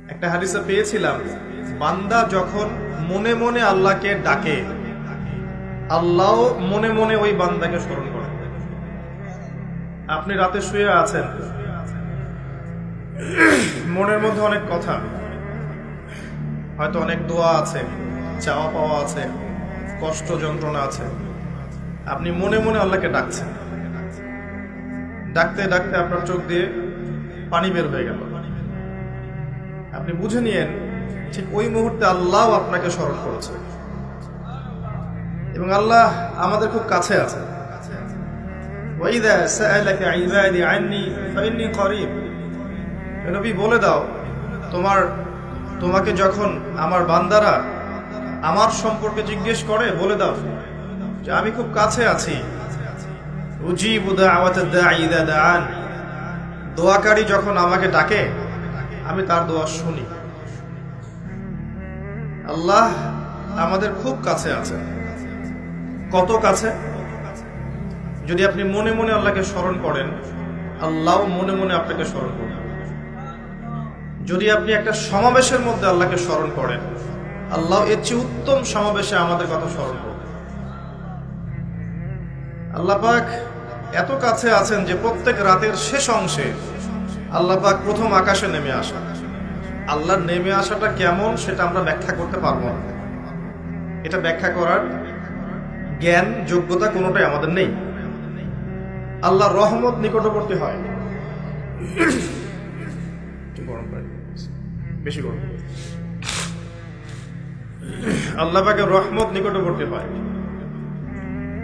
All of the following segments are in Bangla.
একটা হাদিসে পেয়েছিলাম, বান্দা যখন মনে মনে আল্লাহকে ডাকে, আল্লাহ মনে মনে ওই বান্দাকে স্মরণ করে। আপনি রাতে শুয়ে আছেন, মনের মধ্যে অনেক কথা, হয়তো অনেক দোয়া আছে, চাওয়া পাওয়া আছে, কষ্ট যন্ত্রণা আছে, আপনি মনে মনে আল্লাহকে ডাকছেন। ডাকতে ডাকতে আপনার চোখ দিয়ে পানি বের হয়ে গেল। আপনি বুঝে নিয়েন ঠিক ওই মুহূর্তে আল্লাহ আপনাকে স্মরণ করেছে, এবং আল্লাহ আমাদের খুব কাছে আছে। ওয়াইদা সাআলাকা ইবাদি আন্নী ফাইন্নী করিব। নবী বলে দাও, তোমাকে যখন আমার বান্দারা আমার সম্পর্কে জিজ্ঞেস করে, বলে দাও যে আমি খুব কাছে আছি। উজিবু দাওয়াতাদ দাঈ ইযা দাআন। দোয়াকারী যখন আমাকে ডাকে, আমি তার দোয়া শুনি। আল্লাহ আমাদের খুব কাছে আছে। কত কাছে? যদি আপনি মনে মনে আল্লাহকে স্মরণ করেন, আল্লাহ মনে মনে আপনাকে স্মরণ করবেন। যদি আপনি একটা সমাবেশের মধ্যে আল্লাহকে স্মরণ করেন, আল্লাহ এর চেয়ে উত্তম সমাবেশে আমাদের কথা স্মরণ করবেন। আল্লাহ পাক এত কাছে আছেন যে প্রত্যেক রাতের শেষ অংশে আল্লাহ পাক প্রথম আকাশে নেমে আসা। আল্লাহর নেমে আসাটা কেমন সেটা আমরা ব্যাখ্যা করতে পারবো না। এটা ব্যাখ্যা করার জ্ঞান যোগ্যতা কোনোটাই আমাদের নেই। আল্লাহর রহমত নিকটবর্তী হয়। বেশি গরম। আল্লাহ পাকের রহমত নিকটবর্তী হয়।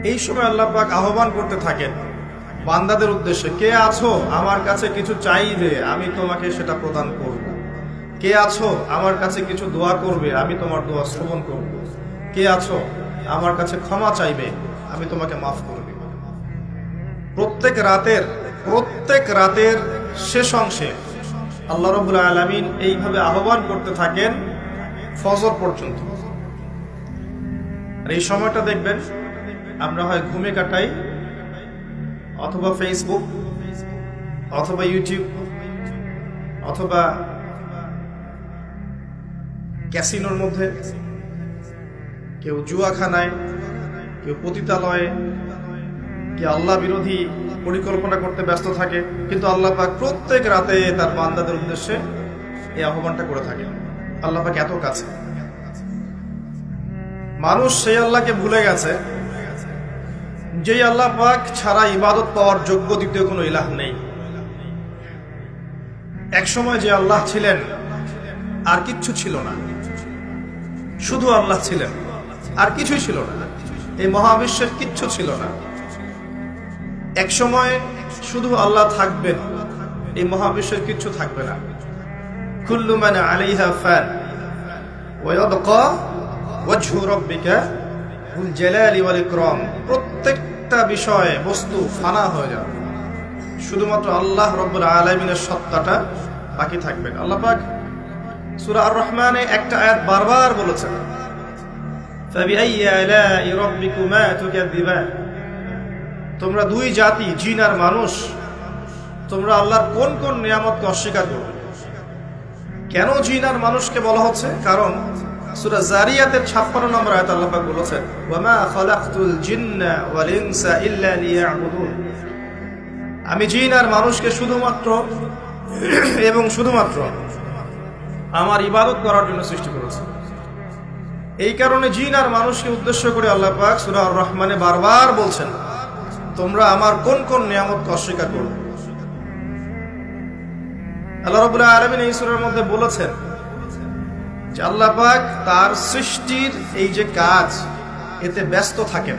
এই সময় আল্লাহ পাক আহ্বান করতে থাকেন বান্দাদের উদ্দেশ্যে, কে আছো আমার কাছে কিছু চাইবে, আমি তোমাকে সেটা প্রদান করব। কে আছো আমার কাছে কিছু দোয়া করবে, আমি তোমার দোয়া শ্রবণ করব। কে আছো আমার কাছে ক্ষমা চাইবে, আমি তোমাকে মাফ করে দেব। প্রত্যেক রাতের শেষ অংশে আল্লাহ রাব্বুল আলামিন এইভাবে আহ্বান করতে থাকেন ফজর পর্যন্ত। আর এই সময়টা দেখবেন আমরা হয় ঘুমে কাটাই, অথবা ফেসবুক, অথবা ইউটিউব, অথবা ক্যাসিনোর মধ্যে, কেউ জুয়াখানায়, কেউ পতিতালয়ে, কেউ আল্লাহ বিরোধী পরিকল্পনা করতে ব্যস্ত থাকে। কিন্তু আল্লাহ পাক প্রত্যেক রাতে তার বান্দাদের উদ্দেশ্যে এই আহ্বানটা করে থাকেন। আল্লাহ পাক এত কাছে। মানুষ সেই আল্লাহকে ভুলে গেছে যেই আল্লাহ পাক ছাড়া ইবাদত পাওয়ার যোগ্য দ্বিতীয় কোনো ইলাহ নেই। এক সময় যে আল্লাহ ছিলেন আর কিচ্ছু ছিল না, শুধু আল্লাহ ছিলেন, আর কিছুই ছিল না। এই মহাবিশ্বের কিচ্ছু ছিল না। এক সময় শুধু আল্লাহ থাকবেন, এই মহাবিশ্বের কিচ্ছু থাকবে না। কুল্লু মান আলাইহা ফান ওয়া ইয়াবকা ওয়াজহু রাব্বিকা যুল জালালি ওয়াল ইকরাম। প্রত্যেকটা বিষয় বস্তু ফানা হয়ে যাবে, শুধুমাত্র আল্লাহ রাব্বুল আলামিনের সত্তাটা বাকি থাকবে। আল্লাহ পাক সূরা আর রহমানে একটা আয়াত বারবার বলেছেন, ফাবিআইয়ি আলাই রাব্বিকুমা তুকাযযিবান। তোমরা দুই জাতি, জিন আর মানুষ, তোমরা আল্লাহর কোন কোন নিয়ামতকে অস্বীকার করবে। কেন জিন আর মানুষকে বলা হচ্ছে? কারণ সূরা জারিয়াতের 56 নম্বর আয়াতে আল্লাহ পাক বলেছেন, ওয়ামা খালাকতুল জিন্না ওয়াল ইনসা ইল্লা লিয়াবুদুন। আমি জিন আর মানুষকে শুধুমাত্র আমার ইবাদত করার জন্য সৃষ্টি করেছি। এই কারণে জিন আর মানুষকে উদ্দেশ্য করে আল্লাহ পাক সূরা আর রহমানে বারবার বলছেন, তোমরা আমার কোন কোন নিয়ামতকে অস্বীকার করবে। আল্লাহ রাব্বুল আলামিন এই সূরার মধ্যে বলেছেন যে আল্লাহ পাক তার সৃষ্টির এই যে কাজ, এতে ব্যস্ত থাকেন,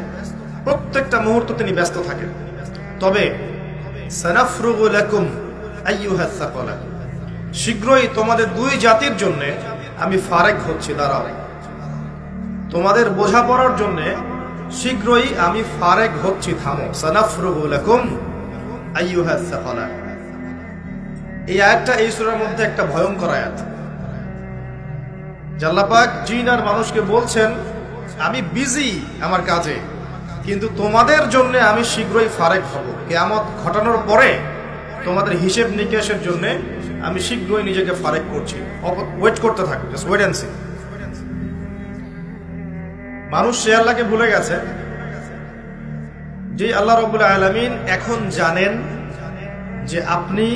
প্রত্যেকটা মুহূর্ত তিনি ব্যস্ত থাকেন। তবে সানাফরুগু লাকুম আইয়ুহাস সাকালান, শীঘ্রই তোমাদের দুই জাতির জন্য আমি ফারেক হচ্ছি, দাঁড়াও। তোমাদের বোঝাপড়ার জন্য শীঘ্রই আমি ফারেক হচ্ছি, থামো। সানাফরুগু লাকুম আইয়ুহাস সাকালান। এই আয়াতটা এই সূরার মধ্যে একটা ভয়ঙ্কর আয়াত। আল্লাহ পাক জিন আর মানুষকে বলছেন, আমি বিজি আমার কাজে, কিন্তু তোমাদের জন্য আমি শীঘ্রই ফারেক হব। কিয়ামত ঘটানোর পরে তোমাদের হিসেব নিকেশের জন্য আমি শীঘ্রই নিজেকে ফারেক করছি, ওয়েট করতে থাকো, জাস্ট ওয়েট এন্ড সি। মানুষ সে আল্লাহকে ভুলে গেছে যে আল্লাহ রাব্বুল আলামিন এখন জানেন যে আপনি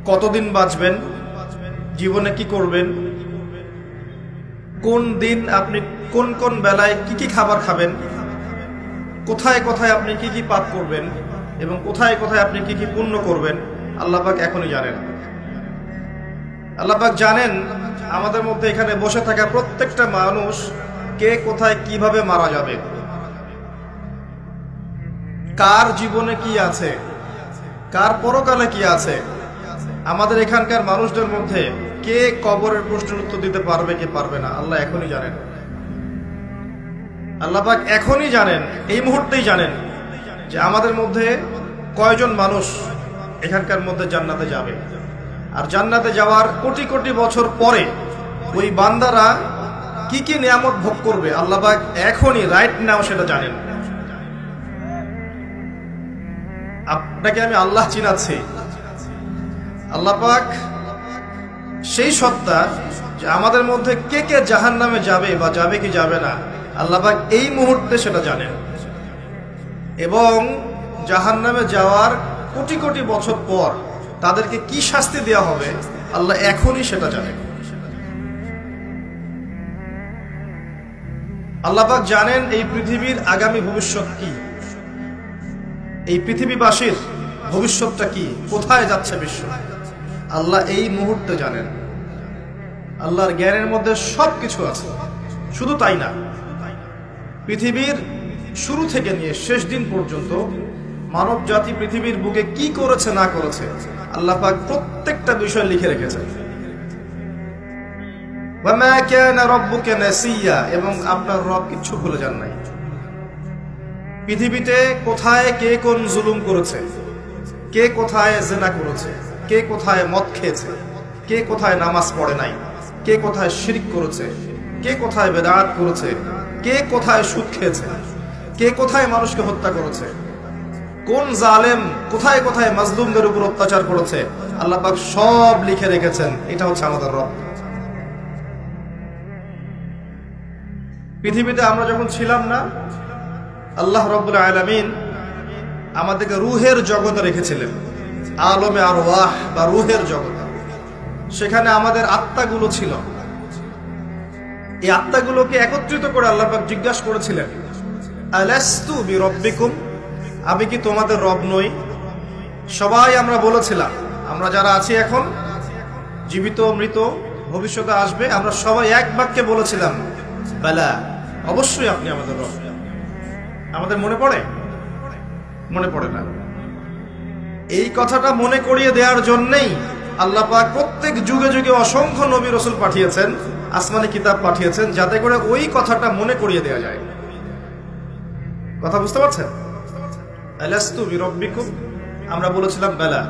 কতদিন বাঁচবেন, জীবনে কি করবেন, কোন দিন আপনি কোন কোন বেলায় কি কি খাবার খাবেন, কোথায় কোথায় আপনি কি কি পাপ করবেন এবং কোথায় কোথায় আপনি কি কি পুণ্য করবেন। আল্লাহ পাক এখনই জানেন। আল্লাহ পাক জানেন আমাদের মধ্যে এখানে বসে থাকা প্রত্যেকটা মানুষ কে কোথায় কিভাবে মারা যাবে, কার জীবনে কি আছে, কার পরকালে কি আছে। আমাদের এখানকার মানুষদের মধ্যে কে কবরের প্রশ্নের উত্তর দিতে পারবে কে পারবে না, আল্লাহ এখনই জানেন। আল্লাহ পাক এখনই জানেন, এই মুহূর্তেই জানেন যে আমাদের মধ্যে কয়জন মানুষ এখানকার মধ্যে জান্নাতে যাবে। আর জান্নাতে যাওয়ার কোটি কোটি বছর পরে ওই বান্দারা কি কি নিয়ামত ভোগ করবে আল্লাহ পাক এখনই রাইট নাও সেটা জানেন। আপনাকে আমি আল্লাহ চিনাচ্ছি, আল্লাহ পাক সেই সত্তা যে আমাদের মধ্যে কে কে জাহান্নামে যাবে বা যাবে কি যাবে না, আল্লাহ পাক এই মুহূর্তে সেটা জানেন। এবং জাহান্নামে যাওয়ার কোটি কোটি বছর পর তাদেরকে কি শাস্তি দেওয়া হবে আল্লাহ এখনই সেটা জানেন। আল্লাহ পাক জানেন এই পৃথিবীর আগামী ভবিষ্যৎ কি, এই পৃথিবীবাসীর ভবিষ্যৎটা কি, কোথায় যাচ্ছে বিশ্ব, আল্লাহ এই মুহূর্তে জানেন। আল্লাহর জ্ঞানের মধ্যে সবকিছু আছে। শুধু তাই না, পৃথিবীর শুরু থেকে নিয়ে শেষ দিন পর্যন্ত মানব জাতি পৃথিবীর বুকে কি করেছে না করেছে আল্লাহ পাক প্রত্যেকটা বিষয় লিখে রেখেছেন। ওয়ামা কানা রাব্বুকা নাসিয়া, এবং আপনার রব কিচ্ছু ভুলে যান নাই। পৃথিবীতে কোথায় কে কোন জুলুম করেছে, কে কোথায় জিনা করেছে, কে কোথায় মদ খেয়েছে, কে কোথায় নামাজ পড়ে নাই, কে কোথায় শিরক করেছে, কে কোথায় বেদাত করেছে, কে কোথায় সুদ খেয়েছে, কে কোথায় মানুষকে হত্যা করেছে, কোন জালেম কোথায় কোথায় মাজলুমদের উপর অত্যাচার করেছে, আল্লাহ পাক সব লিখে রেখেছেন। এটা হচ্ছে আমাদের রব। পৃথিবীতে আমরা যখন ছিলাম না, আল্লাহ রাব্বুল আলামিন আমাদেরকে রুহের জগতে রেখেছিলেন, আলমে আরওয়াহ বা রুহের জগৎ। সেখানে আমাদের আত্মাগুলো ছিল। এই আত্মাগুলোকে একত্রিত করে আল্লাহ পাক জিজ্ঞাসা করেছিলেন, আলাস্তু বিরব্বিকুম, আমি কি তোমাদের রব নই? সবাই আমরা বলেছিলাম, আমরা যারা আছি এখন, জীবিত মৃত ভবিষ্যতে আসবে, আমরা সবাই এক বাক্যে বলেছিলাম, বালা, অবশ্যই আপনি আমাদের রব। আমাদের মনে পড়ে? মনে পড়ে না। এই কথাটা মনে করিয়ে দেওয়ার জন্যই আল্লাহ পাক প্রত্যেক যুগে যুগে অসংখ্য নবী রাসূল পাঠিয়েছেন, আসমানি কিতাব পাঠিয়েছেন, যাতে করে ওই কথাটা মনে করিয়ে দেওয়া যায়। কথা বুঝতে পারছেন? আলাস্তু বিরব্বিকুম, আমরা বলেছিলাম বালা।